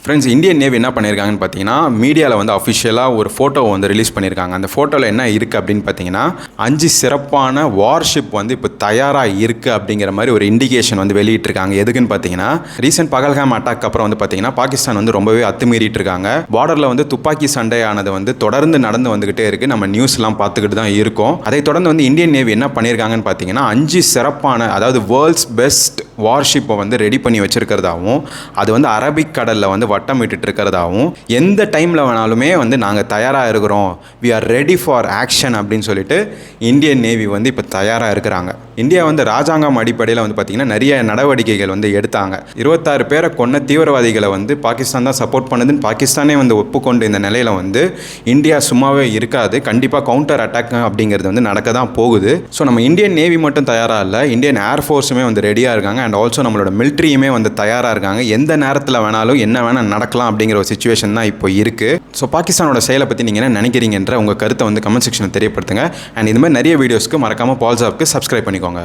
Friends, Indian navy என்ன பண்ணியிருக்காங்கன்னு பார்த்தீங்கன்னா, மீடியாவில் வந்து அஃபிஷியலாக ஒரு ஃபோட்டோவை வந்து ரிலீஸ் பண்ணியிருக்காங்க. அந்த ஃபோட்டோவில் என்ன இருக்குது அப்படின்னு பார்த்தீங்கன்னா, 5 சிறப்பான வார்ஷிப் வந்து இப்போ தயாராக இருக்குது அப்படிங்கிற மாதிரி ஒரு இண்டிகேஷன் வந்து வெளியிட்டிருக்காங்க. எதுக்குன்னு பார்த்தீங்கன்னா, ரீசெண்ட் பகல்காம் அட்டாக் அப்புறம் வந்து பார்த்தீங்கன்னா, பாகிஸ்தான் வந்து ரொம்பவே அத்துமீறிட்டு இருக்காங்க. பார்டரில் வந்து துப்பாக்கி சண்டையானது வந்து தொடர்ந்து நடந்து வந்துகிட்டே இருக்குது. நம்ம நியூஸ்லாம் பார்த்துக்கிட்டு தான் இருக்கோம். அதை தொடர்ந்து வந்து இந்தியன் நேவி என்ன பண்ணியிருக்காங்கன்னு பார்த்தீங்கன்னா, 5 சிறப்பான, அதாவது வேர்ல்ட்ஸ் பெஸ்ட் வார்ஷிப்பை வந்து ரெடி பண்ணி வச்சிருக்கிறதாவும், அது வந்து அரபிக் கடலில் வந்து வட்டம் விட்டுட்டு இருக்கிறதாவும், எந்த டைமில் வேணாலுமே வந்து நாங்கள் தயாராக இருக்கிறோம், we are ready for action அப்படின்னு சொல்லிட்டு இந்தியன் நேவி வந்து இப்போ தயாராக இருக்கிறாங்க. இந்தியா வந்து ராஜாங்கம் அடிப்படையில் வந்து பார்த்திங்கன்னா நிறைய நடவடிக்கைகள் வந்து எடுத்தாங்க. 26 பேரை கொன்ன தீவிரவாதிகளை வந்து பாகிஸ்தான் தான் சப்போர்ட் பண்ணுதுன்னு பாகிஸ்தானே வந்து ஒப்புக்கொண்டு இந்த நிலையில் வந்து இந்தியா சும்மாவே இருக்காது. கண்டிப்பாக கவுண்டர் அட்டாக் அப்படிங்கிறது வந்து நடக்க தான் போகுது. ஸோ நம்ம இந்தியன் நேவி மட்டும் தயாராக இல்லை, இந்தியன் ஏர்ஃபோர்ஸுமே வந்து ரெடியாக இருக்காங்க. அண்ட் ஆல்சோ நம்மளோட மிலிட்ரியுமே வந்து தயாராக இருக்காங்க. எந்த நேரத்தில் வேணாலும் என்ன வேணால் நடக்கலாம் அப்படிங்கிற ஒரு சிச்சுவேஷன் தான் இப்போ இருக்குது. ஸோ பாகிஸ்தானோட செயலை பற்றி நீங்கள் என்ன நினைக்கிறீங்கன்ற உங்கள் கருத்தை வந்து கமெண்ட் செக்ஷனில் தெரியப்படுத்துங்க. அண்ட் இது மாதிரி நிறைய வீடியோஸ்க்கு மறக்காமல் பால்சாப்க்கு சப்ஸ்கிரைப் பண்ணிக்கோங்க.